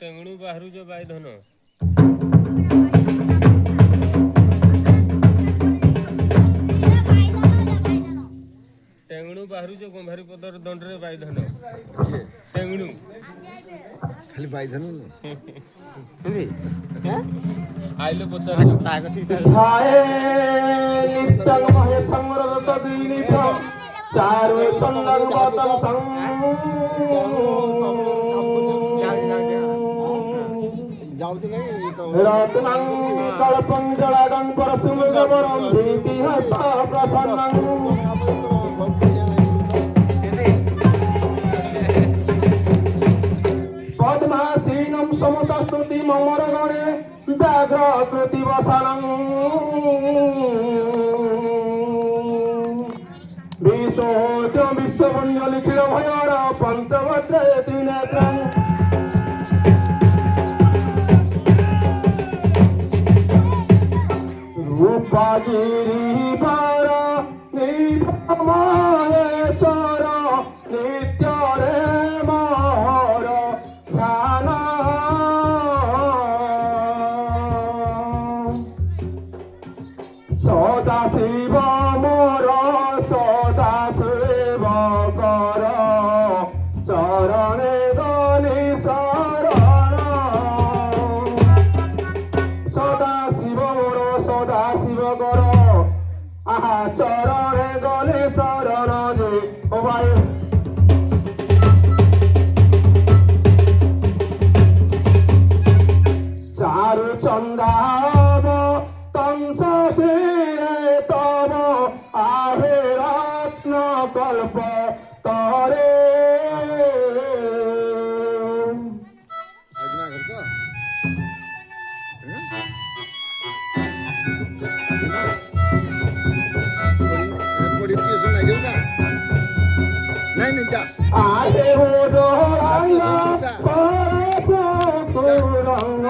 टेंगणू बाहरू जो बाई धन टेंगणू बाहरू जो गंभारी पदर दंडरे बाई धन टेंगणू खाली बाई धन आइलो पदर नित्यं महेशं रतवीनितं चारु संगं मतं सं रत्नं कल्पं जलादं परसुमगवरं भीतिहस्ता प्रसन्नं पद्मासीनं समतस्तुति ममरगणे व्याघ्रकृतिवसनं विश्वोद्य विश्वपुण्य लिखित भयर पंचवक्त्र त्रिनेत्रं रूपगिरिवर महेश्वर नित्य रे मोर ध्यान सदा शिव मोर सदा शिव कर चरणे गली शरण सदा शिव मोर सदा शिव कर आहा चरणे गले शरण जे ओ भाई चारु चंदाव तंस तब आहे रत्न कल्प तरे आहे हो रंग रंग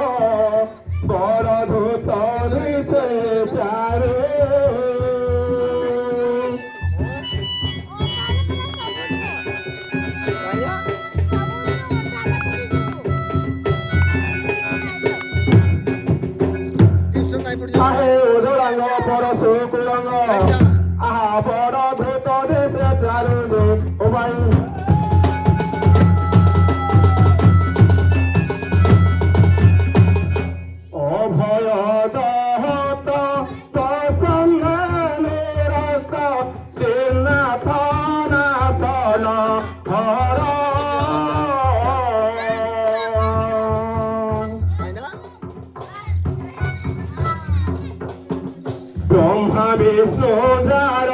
बर धूतरी से प्यारे आहे उदो रंग पर सुख रंग आहा बर धूतरी से प्यारे ओ भाई অভয় দহত প্রসন্ন নিরত দিনাথ নাশন হর ব্রহ্মা বিষ্ণু যার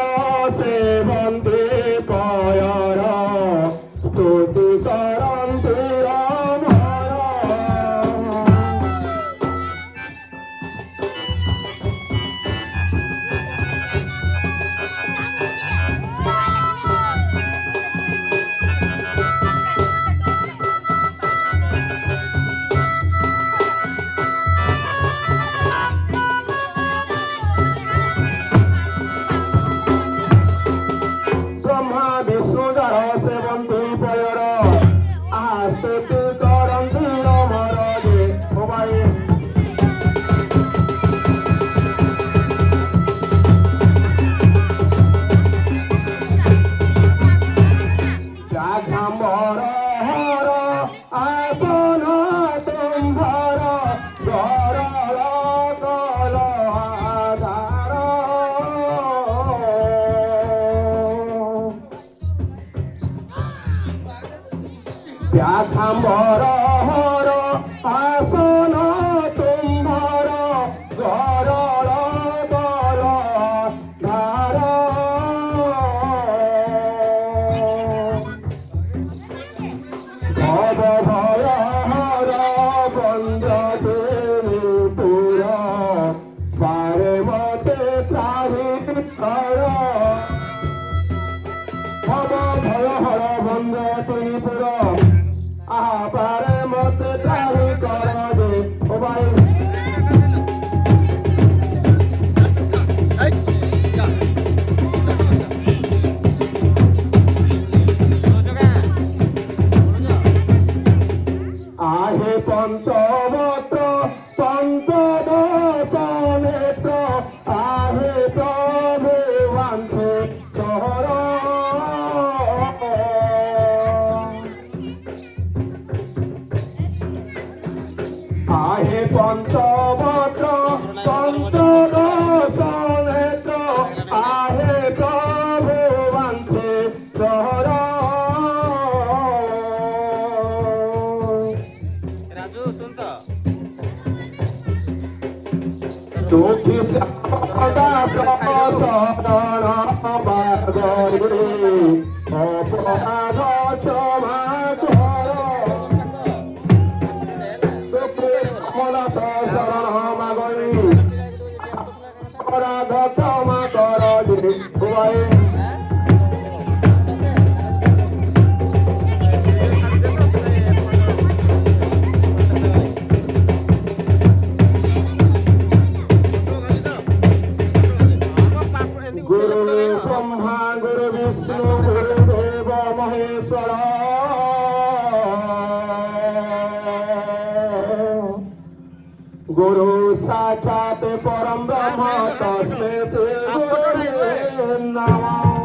সেবন্তে পয়র স্তুতি করন্তি সেবন্তি পয়র আস্তুতি করন্তি অমর যে ও ভাই রাঘাম্বর হর আসন তুম্ভর গরল কল আধার ব্যাঘাম্বর হর আসন তুম্ভর গরল কল ধার ভব ভয় হর বন্দে পুর পারে মতে ত্রাহি কর ভব ভয় হর বন্দে ত্রিপুর আহা পারে মতে ত্রাহি কর দে ও ভাই পঞ্চবক্র পঞ্চদশ নেত্র আহে প্রভু বাঞ্ছে শহর আহে পঞ্চবক্র পঞ্চদশ নেত্র আহে প্রভু বাঞ্ছে শহর রাজু শুন তো দুঃখী সদা শরণ বাগরে অপরাধ ক্ষমা কর দুঃখী কমলা শরণ বাগরে অপরাধ ক্ষমা কর ভুবাই গুরু ব্রহ্মা গুরু বিষ্ণু গুরুদেব মহেশ্বর গুরু সাক্ষাৎ পরম ব্রহ্ম তস্মৈ শ্রী গুরুবে নমঃ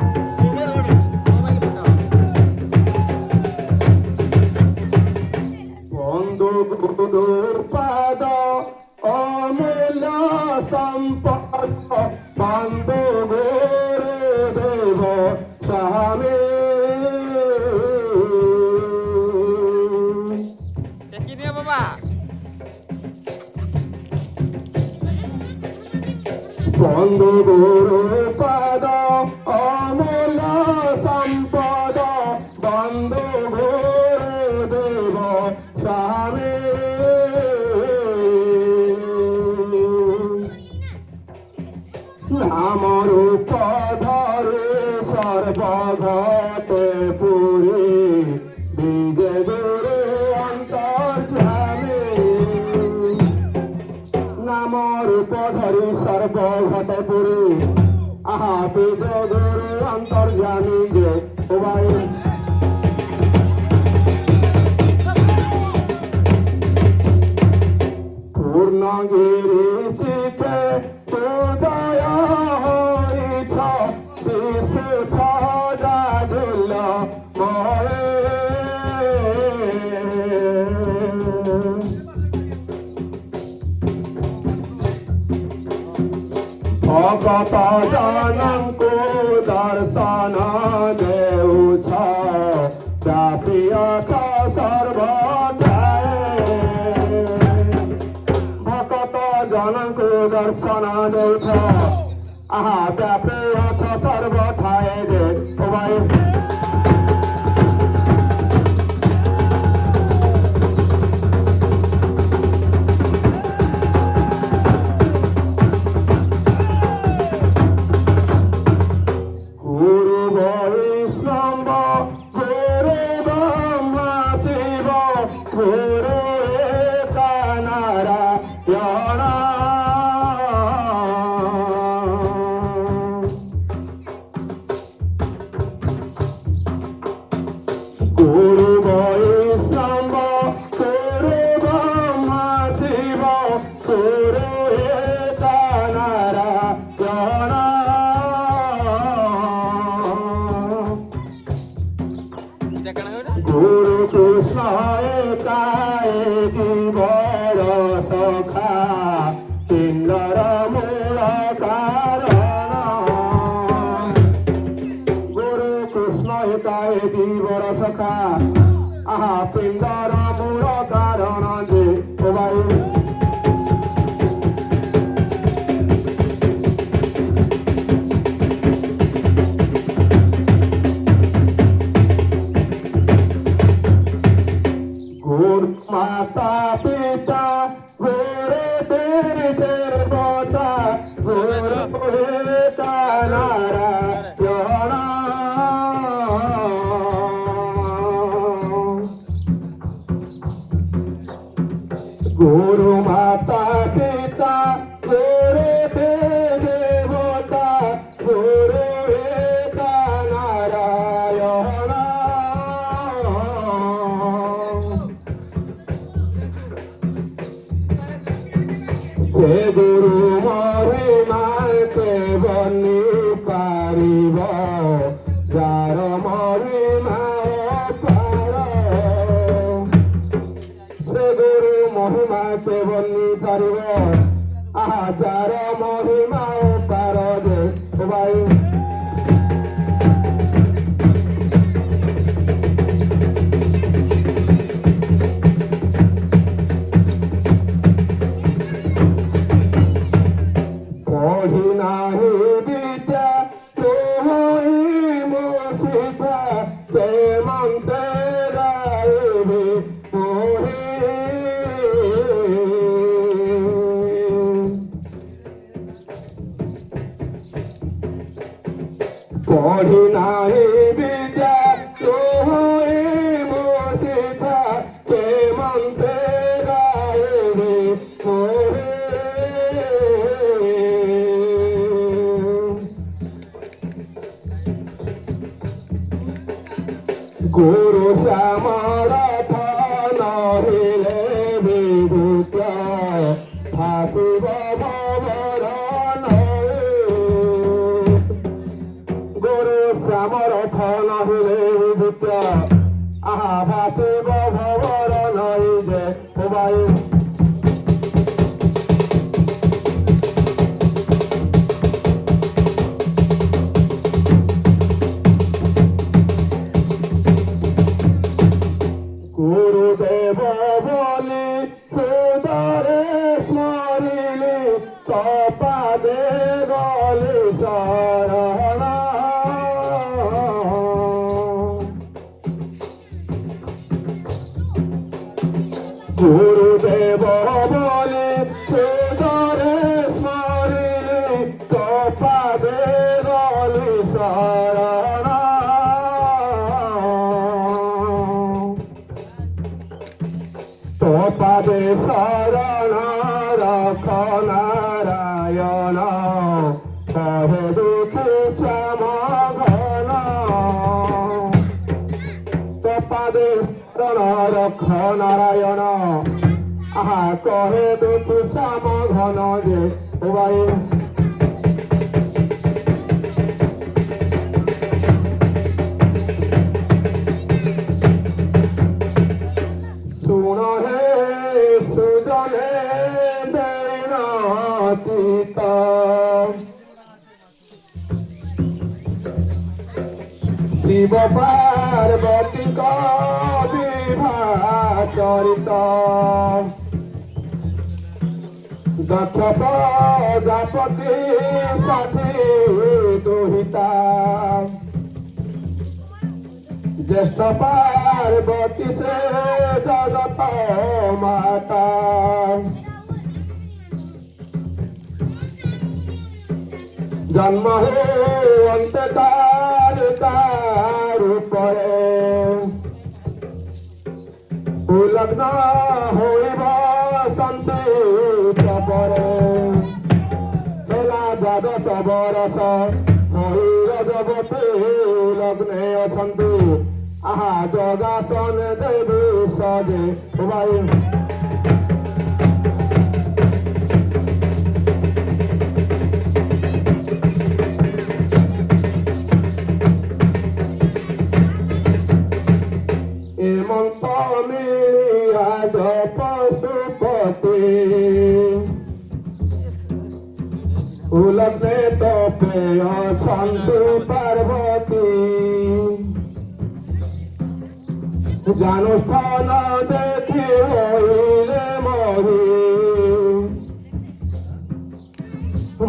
বন্ধু গুরুর পাদ অমূল্য সম্পদ বন্ধু গুরুদেব স্বামী কি দিয়ে বাবা বন্ধু গুরুর পাদ অমূল্য সম্পদ বন্ধু গুরুদেব স্বামী নামরূপ ধরে সর্বঘটে পুরী বিজে গুরু অন্তর্যামী নামরূপ ধরি সর্বঘটে পুরী আহা বিজে গুরু অন্তর্যামী যে ভাই পূর্ণগিরি শিখে উদয় হইছ বিশুদ্ধ জাগুল ময়ে ভগত জনଙ୍କୁ দর্শন দেউছ ব্যাপী অছ সর্বদায় ভকত জনଙ୍କୁ দর্শন দেউছ আহা ব্যাপী অছ সর্বথায় যে ভাই গুরু বৈষ্ণব গুরু ব্রহ্মা শিব গুরু নারায়ণ গুরু বৈষ্ণব গুরু ব্রহ্মা শিব গুরু নারায়ণ গুরু কৃষ্ণ একাই জীবর সখা কিন্নর মূল কারণ গুরু কৃষ্ণ একাই জীবর সখা আহা পিণ্ডর মূল কারণ যে ভাই গুরু মাতা পিতা গুরু দেবতা গুরু নারায়ণ গুরু মাতা পিতা গুরু দেবতা গুরু নারায়ণ ସେ ଗୁରୁ ମହିମା କେବନି ପାରିବ ଯାର ମହିମା ପାର ସେ ଗୁରୁ ମହିମା କେବନି ପାରିବ ଯାର ମହିମା ପାର ଯେ ଭାଇ পঢ়ি নাহি বিদ্যা তোহই মুসিফা প্রেমন্তে গাইবি পঢ়ি পঢ়ি নাহি বিদ্যা তোহই মুসিফা প্রেমন্তে গাইবি পঢ়ি গুরু শ্যামরথ নহিলে বিভূত থাকিব ভৱৰ গুরু শ্যামরথ নহিলে বিভূত থাকিব ভৱৰ নৈ যে সবাই গুরুদেব বলি সুদরে স্মরিলি তপাদে গলি শরণ গুরুদেব বলি সুদরে স্মরিলি তপাদে গলি শরণ তোপাদে শরণ রখ নারায়ণ কহে দুঃখী শ্যাম ঘন তোপাদে শরণ রখ নারায়ণ কহে দুঃখী শ্যাম ঘন যে ভাই শুণ হে সুজনে দেন চিত শিব পার্বতী বিভা চরিত দক্ষ প্রজাপতি সাথী দুহিতা জ্যেষ্ঠ পার্বতী সে জগত মাতা জন্ম হে অন্তে তার উপরে উলগ্ন হইব সন্তি পরে বেলা দ্বাদশ বরষ রজবতী লগ্নে অছন্তি যোগাসন দেবী সজে ভাই এমন্ত মিলিয়া পশুপতি উলগ্নে তপে অছন্তি পার্বতী জানুস্থান দেখি হইলে মরি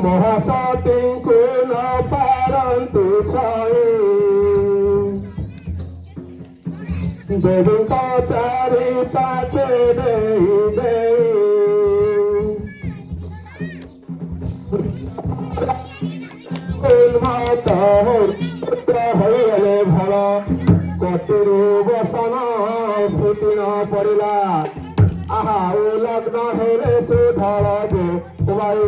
মহাসতীଙ୍କୁ ন ପାରନ୍ତି ଛାଇ ଦେବୀଙ୍କ ଚାରି ପାଖେ ଦେଇ ଦେଇ ଉନ୍ମତ୍ତ ହୋଇଗଲେ ଭଲ କତିରୁ ବସନ ଫୁଟି ନ ପଡ଼ିଲା ଉଲଗ୍ନ ହେଲେ ସୁଧଳ ଯେ ଭାଇ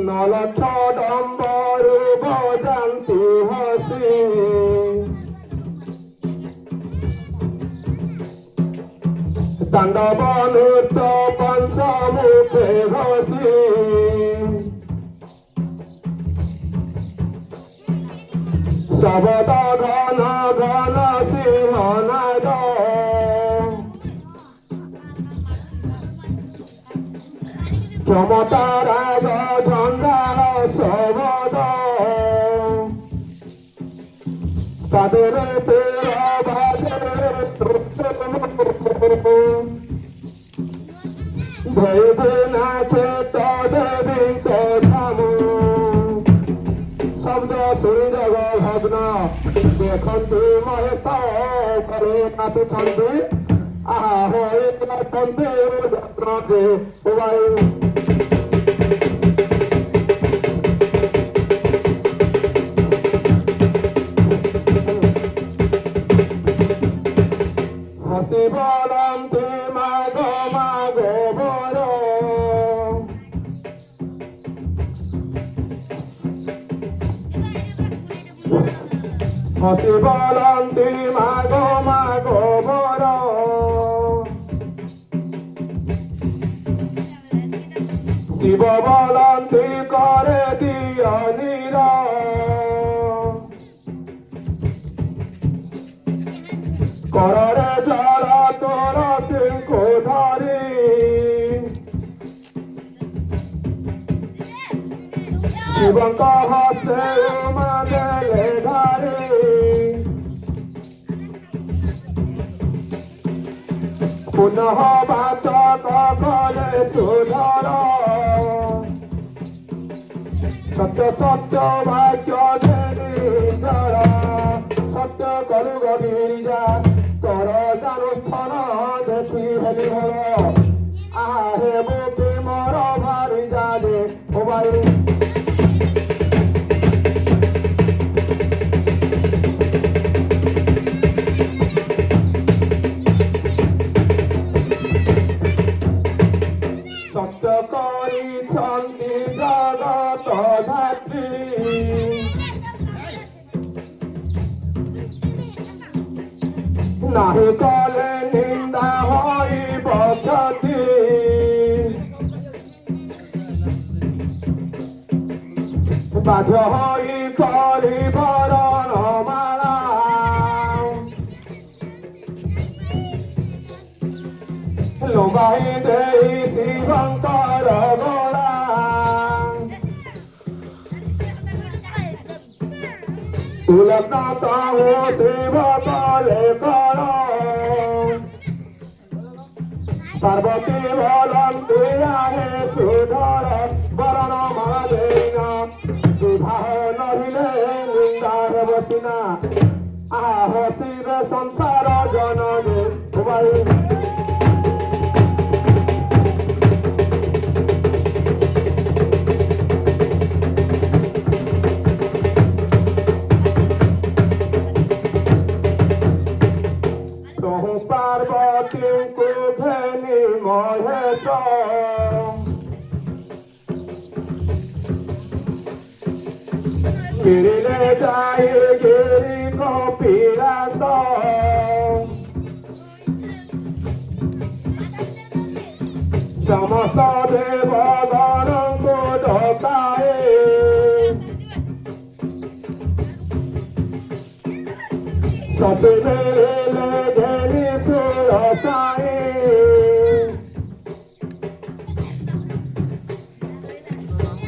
নলক্ষ দম্ব তাণ্ডব নৃত্য পঞ্চমুখে ঘষি শবদ ঘন ঘন সিংহনাদ ক্ষমতার ঝন্ডার শবদ তাদের ভেবে নাচে তদেবীঙ্ক ধাম শব্দ শুনি জগ ভগ্ন দেখন্তু মহেশ করে নাচুଛନ୍ତି আহা হয়ে নাচନ୍ତି যত্ନରେ উবাই হাসি বলন্তি মাগ মাগ বর হাসি বলন্তি মাগ মাগ বর শিব বলন্তি করে দিয় নীর কররে জল তোর সিংকু ধরি শিবঙ্ক হস্তে উমা দেলে ধরি পুনঃ বাচক কলে সুধর সত্য সত্য ভাগ্য নির্জর সত্য করু গভীরিজা তোর জানুস্থান দেখি হেলি ভল আহে বুকে মর ভারি যাবে ও ভাই সত্য କରିଛନ୍ତି জগত ধাত্রী নাহি কলে নিন্দা হইব ক্ষতি বাধ্য হই করিব রণমালা লোবাই দেই শিবঙ্কর গোড়া তুলকান্ত শিব কলে কর পার্বতী বলন্তি আহে সুধর বরণ মালা দেইনা বিবাহ নহিলে নিন্দারে বসিনা আহ শিবে সংসার জননে ভাই পার্বতীଙ୍କୁ ঘেনি মহেশ গিরিলে যাই গিরি কপিলাস সমস্ত দেবগণଙ୍କୁ ডকায়ে সতবেলে ঘেনি সুরসায়ে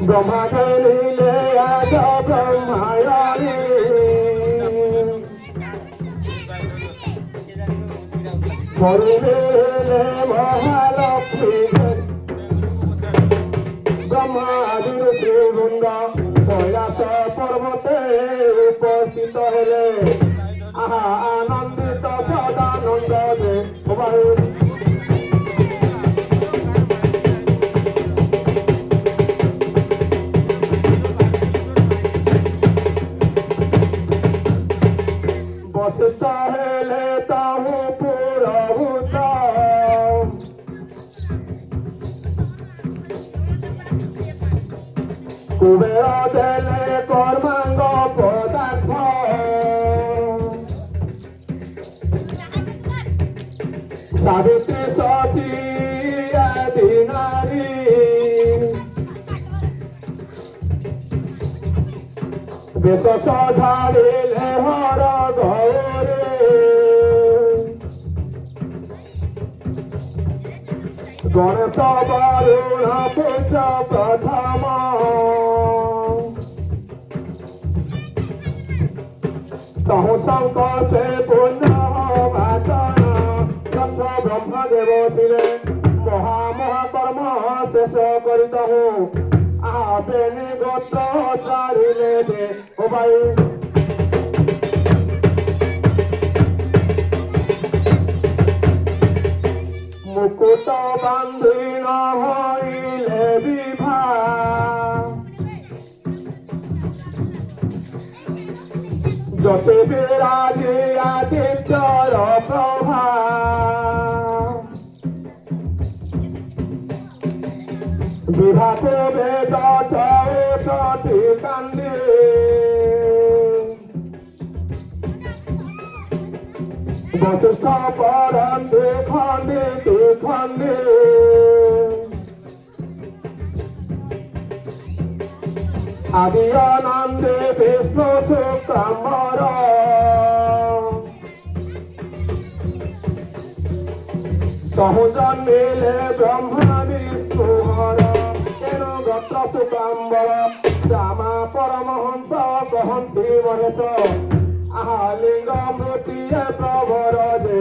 ব্রহ্মা ঘেনিলে আজ ব্রহ্মায়ণী পরিবেলে মহালক্ষ্মী ব্রহ্মাদির শ্রীবৃন্দ কৈলাস পর্বতে উপস্থিত হেলে আহা আনন্দিত সদানন্দ দে বায়ু বশিষ্ঠ হেলে তাহু পুরভূত কুবের দেলে কর্মাঙ্গ পদার্থ সাবিত্রী সতী আদি নারী বেশ সাজাইলে হর গৌরে গণেশ বারুণ পুজ প্রথম তহু সংকল্পে পুণ্য বাচন যথ ব্রহ্মদেব ছিলে মহামহাকর্ম শেষ করিতহু আপেনি গোত্র চারিলে দে ও ভাই মুকুট বান্ধিন হইলে বিভা যতে বিরাজে আদিত্যর প্রভা বিভাগ বেদ চৌষঠি কান্ডে বশিষ্ঠ পরন্তে খণ্ডে খণ্ডে আদি আনন্দে বিষ্ণু শুক্রাম্বর সহজন মিলে ব্রহ্মা বিষ্ণু হর তেন গোত্র শুক্রাম্বর রামা পরমহংস কহন্তি মহেশ আহা লিঙ্গ মূর্তিয়ে প্রভর যে